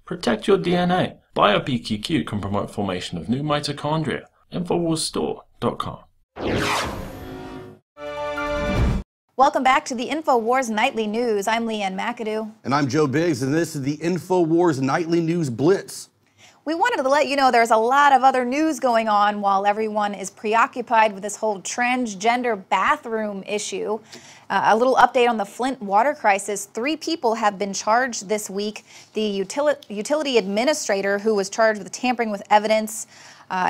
Protect your DNA. BioPQQ can promote formation of new mitochondria. Infowarsstore.com. Welcome back to the Infowars Nightly News. I'm Leanne McAdoo. And I'm Joe Biggs, and this is the Infowars Nightly News Blitz. We wanted to let you know there's a lot of other news going on while everyone is preoccupied with this whole transgender bathroom issue. A little update on the Flint water crisis. 3 people have been charged this week. The utility administrator who was charged with tampering with evidence,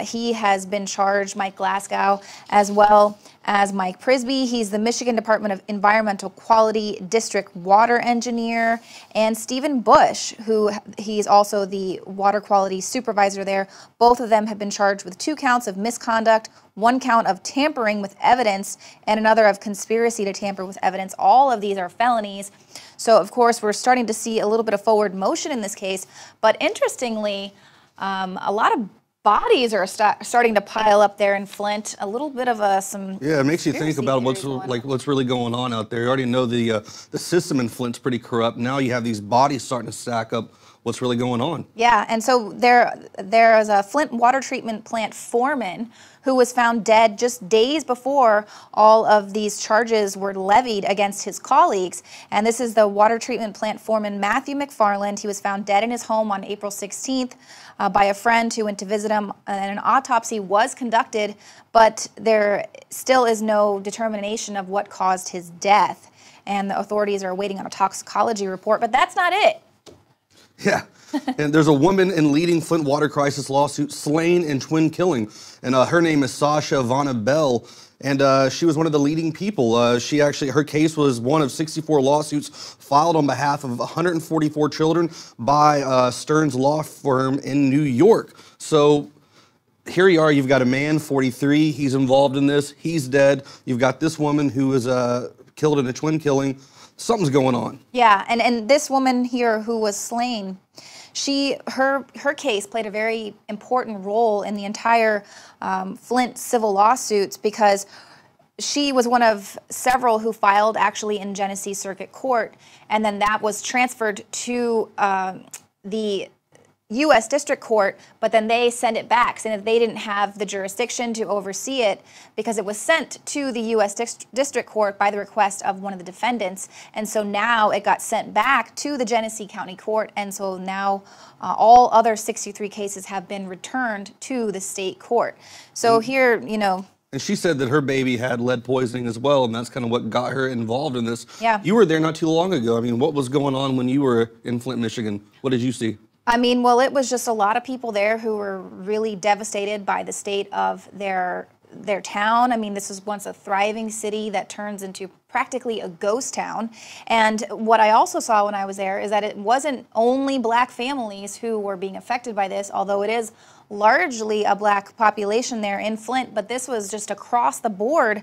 he has been charged, Mike Glasgow, as well as Mike Prisby. He's the Michigan Department of Environmental Quality District Water Engineer, and Stephen Bush, who he's also the water quality supervisor there. Both of them have been charged with 2 counts of misconduct, 1 count of tampering with evidence, and another of conspiracy to tamper with evidence. All of these are felonies. So, of course, we're starting to see a little bit of forward motion in this case. But interestingly, a lot of bodies are starting to pile up there in Flint. A little bit of some. Yeah, it makes you think about what's really going on out there. You already know the system in Flint's pretty corrupt. Now you have these bodies starting to stack up. What's really going on? Yeah, and so there is a Flint water treatment plant foreman who was found dead just days before all of these charges were levied against his colleagues. And this is the water treatment plant foreman, Matthew McFarland. He was found dead in his home on April 16th by a friend who went to visit him. And an autopsy was conducted, but there still is no determination of what caused his death. And the authorities are waiting on a toxicology report, but that's not it. Yeah, and there's a woman in leading Flint water crisis lawsuit slain in twin killing, and her name is Sasha Vanna Bell, and she was one of the leading people. Her case was one of 64 lawsuits filed on behalf of 144 children by Stearns Law Firm in New York. So here you are, you've got a man, 43, he's involved in this, he's dead. You've got this woman who was killed in a twin killing. Something's going on. Yeah, and this woman here who was slain, her case played a very important role in the entire Flint civil lawsuits because she was one of several who filed actually in Genesee Circuit Court, and then that was transferred to the U.S. District Court, but then they sent it back, saying that they didn't have the jurisdiction to oversee it because it was sent to the U.S. District Court by the request of one of the defendants. And so now it got sent back to the Genesee County Court, and so now all other 63 cases have been returned to the state court. So here, you know. And she said that her baby had lead poisoning as well, and that's kind of what got her involved in this. Yeah. You were there not too long ago. I mean, what was going on when you were in Flint, Michigan? What did you see? I mean, well, it was just a lot of people there who were really devastated by the state of their town. I mean, this was once a thriving city that turns into practically a ghost town. And what I also saw when I was there is that it wasn't only black families who were being affected by this, although it is largely a black population there in Flint, but this was just across the board.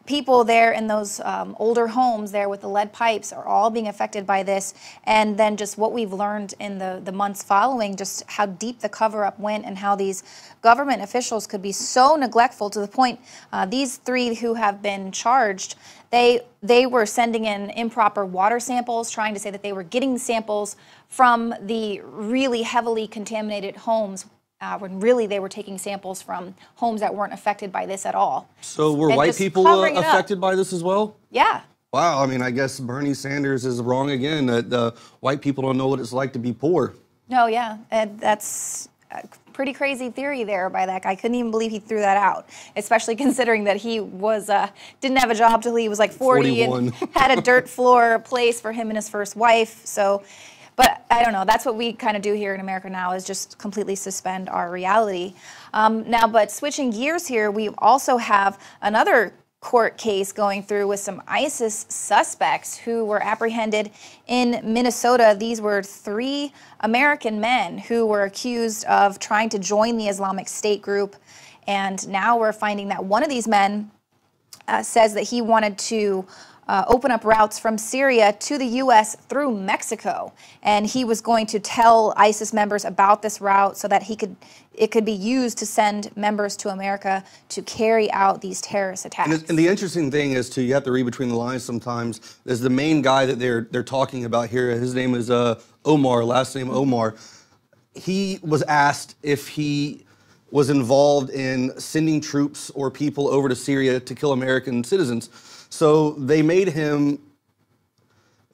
People there in those older homes there with the lead pipes are all being affected by this. And then just what we've learned in the months following, just how deep the cover-up went and how these government officials could be so neglectful to the point these 3 who have been charged, they were sending in improper water samples, trying to say that they were getting samples from the really heavily contaminated homes when really they were taking samples from homes that weren't affected by this at all. So were white people affected by this as well? Yeah. Wow, I mean, I guess Bernie Sanders is wrong again, that white people don't know what it's like to be poor. No, yeah, and that's a pretty crazy theory there by that guy. I couldn't even believe he threw that out, especially considering that he was didn't have a job till he was like 40 41. And had a dirt floor place for him and his first wife. So. But I don't know, that's what we kind of do here in America now, is just completely suspend our reality. Now, but switching gears here, we also have another court case going through with some ISIS suspects who were apprehended in Minnesota. These were 3 American men who were accused of trying to join the Islamic State group. And now we're finding that one of these men says that he wanted to open up routes from Syria to the U.S. through Mexico. And he was going to tell ISIS members about this route so that it could be used to send members to America to carry out these terrorist attacks. And the interesting thing is, too, you have to read between the lines sometimes. There's the main guy that they're talking about here. His name is Omar, last name Omar. He was asked if he was involved in sending troops or people over to Syria to kill American citizens. So they made him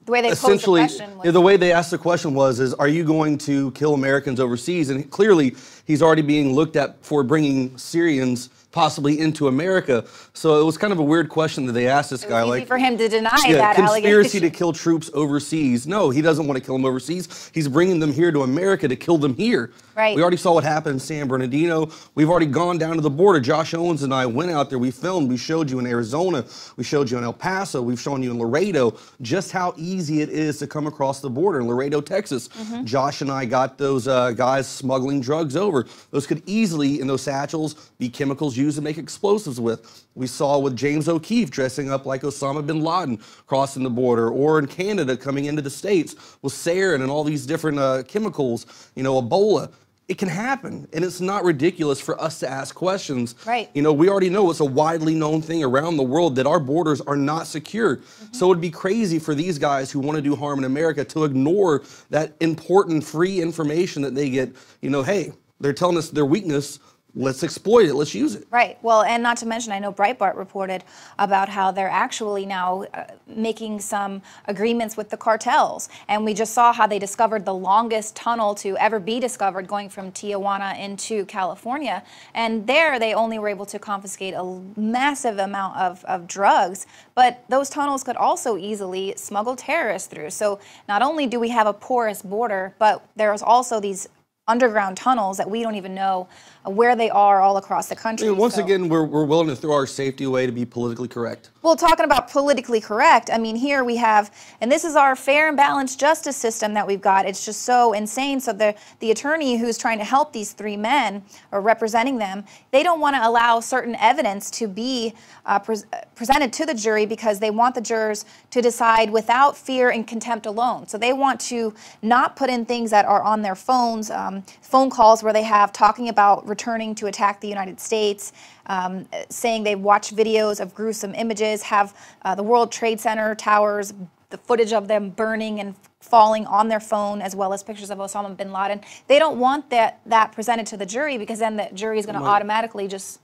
the way they posed the question was, the way they asked the question was, are you going to kill Americans overseas? And clearly, he's already being looked at for bringing Syrians possibly into America. So it was kind of a weird question that they asked this guy. Easy like for him to deny that conspiracy allegation. to kill troops overseas. No, he doesn't want to kill them overseas. He's bringing them here to America to kill them here. Right. We already saw what happened in San Bernardino. We've already gone down to the border. Josh Owens and I went out there. We filmed. We showed you in Arizona. We showed you in El Paso. We've shown you in Laredo just how easy it is to come across the border in Laredo, Texas. Josh and I got those guys smuggling drugs over. Those could easily, in those satchels, be chemicals used to make explosives with. We saw with James O'Keefe dressing up like Osama bin Laden crossing the border, or in Canada coming into the States with sarin and all these different chemicals, you know, Ebola. It can happen, and it's not ridiculous for us to ask questions. Right. You know, we already know it's a widely known thing around the world that our borders are not secure. So it would be crazy for these guys who want to do harm in America to ignore that important free information that they get. You know, hey, they're telling us their weakness. Let's exploit it. Let's use it. Right. Well, and not to mention, I know Breitbart reported about how they're actually now making some agreements with the cartels. And we just saw how they discovered the longest tunnel to ever be discovered going from Tijuana into California. And there they only were able to confiscate a massive amount of drugs. But those tunnels could also easily smuggle terrorists through. So not only do we have a porous border, but there's also these underground tunnels that we don't even know where they are all across the country. I mean, once again, we're willing to throw our safety away to be politically correct. Well, talking about politically correct, I mean, here we have, and this is our fair and balanced justice system that we've got. It's just so insane. So the attorney who's trying to help these three men or representing them, they don't want to allow certain evidence to be presented to the jury because they want the jurors to decide without fear and contempt alone. So they want to not put in things that are on their phones, phone calls where they have talking about returning to attack the United States, saying they watch videos of gruesome images, have the World Trade Center towers, the footage of them burning and falling on their phone, as well as pictures of Osama bin Laden. They don't want that presented to the jury because then the jury is going to automatically just,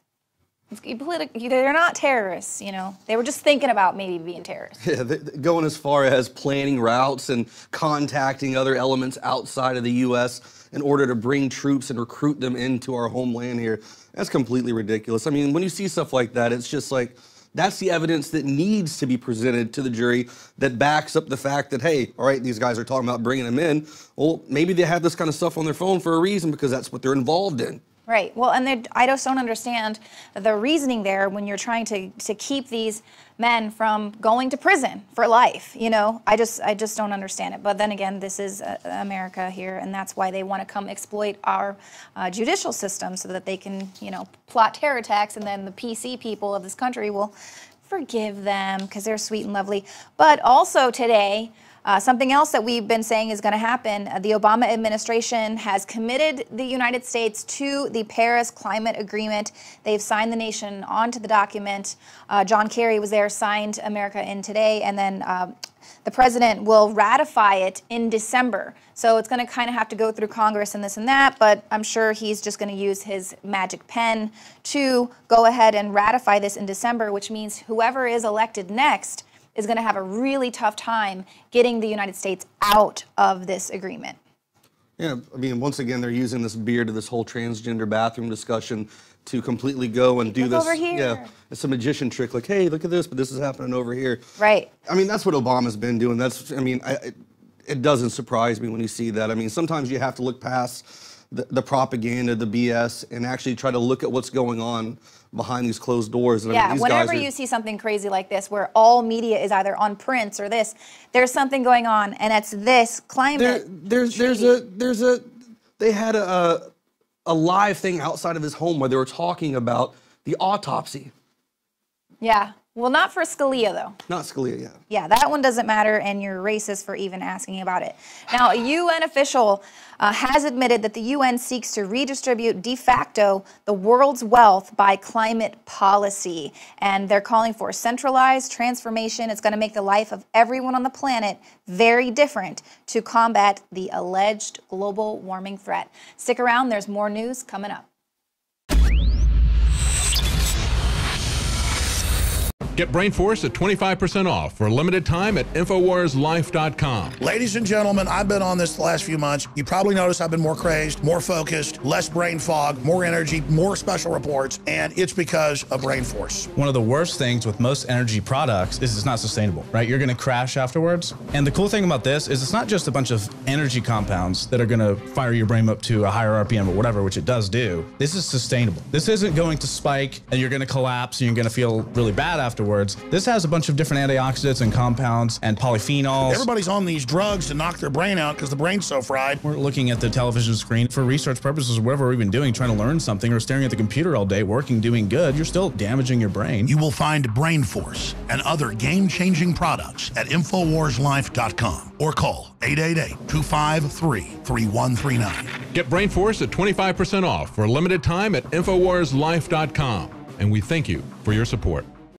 they're not terrorists, you know. They were just thinking about maybe being terrorists. Yeah, going as far as planning routes and contacting other elements outside of the U.S. in order to bring troops and recruit them into our homeland here. That's completely ridiculous. I mean, when you see stuff like that, it's just like, that's the evidence that needs to be presented to the jury that backs up the fact that, hey, all right, these guys are talking about bringing them in. Well, maybe they have this kind of stuff on their phone for a reason because that's what they're involved in. Right. Well, and I just don't understand the reasoning there when you're trying to keep these men from going to prison for life. You know, I just don't understand it. But then again, this is America here, and that's why they want to come exploit our judicial system so that they can, you know, plot terror attacks, and then the PC people of this country will forgive them because they're sweet and lovely. But also today, something else that we've been saying is going to happen. The Obama administration has committed the United States to the Paris Climate Agreement. They've signed the nation onto the document. John Kerry was there, signed America in today, and then the president will ratify it in December. So it's going to kind of have to go through Congress and this and that, but I'm sure he's just going to use his magic pen to go ahead and ratify this in December, which means whoever is elected next is going to have a really tough time getting the United States out of this agreement. Yeah, I mean, once again, they're using this beard to this whole transgender bathroom discussion to completely go and do this. Over here. Yeah, it's a magician trick. Like, hey, look at this, but this is happening over here. Right. I mean, that's what Obama's been doing. That's, I mean, it doesn't surprise me when you see that. I mean, sometimes you have to look past the propaganda, the BS, and actually try to look at what's going on behind these closed doors. And yeah, I mean, whenever you see something crazy like this, where all media is either on Prince or this, there's something going on, and it's this climate. They had a live thing outside of his home where they were talking about the autopsy. Yeah. Well, not for Scalia, though. Not Scalia, yeah. Yeah, that one doesn't matter, and you're racist for even asking about it. Now, a UN official has admitted that the UN seeks to redistribute de facto the world's wealth by climate policy. And they're calling for centralized transformation. It's going to make the life of everyone on the planet very different to combat the alleged global warming threat. Stick around, there's more news coming up. Get Brain Force at 25% off for a limited time at InfowarsLife.com. Ladies and gentlemen, I've been on this the last few months. You probably noticed I've been more crazed, more focused, less brain fog, more energy, more special reports, and it's because of Brain Force. One of the worst things with most energy products is it's not sustainable, right? You're gonna crash afterwards. And the cool thing about this is it's not just a bunch of energy compounds that are gonna fire your brain up to a higher RPM or whatever, which it does do. This is sustainable. This isn't going to spike and you're gonna collapse and you're gonna feel really bad afterwards. This has a bunch of different antioxidants and compounds and polyphenols. Everybody's on these drugs to knock their brain out because the brain's so fried. We're looking at the television screen for research purposes, whatever we're even doing, trying to learn something, or staring at the computer all day, working, doing good. You're still damaging your brain. You will find Brain Force and other game-changing products at InfowarsLife.com or call 888-253-3139. Get Brain Force at 25% off for a limited time at InfowarsLife.com. And we thank you for your support.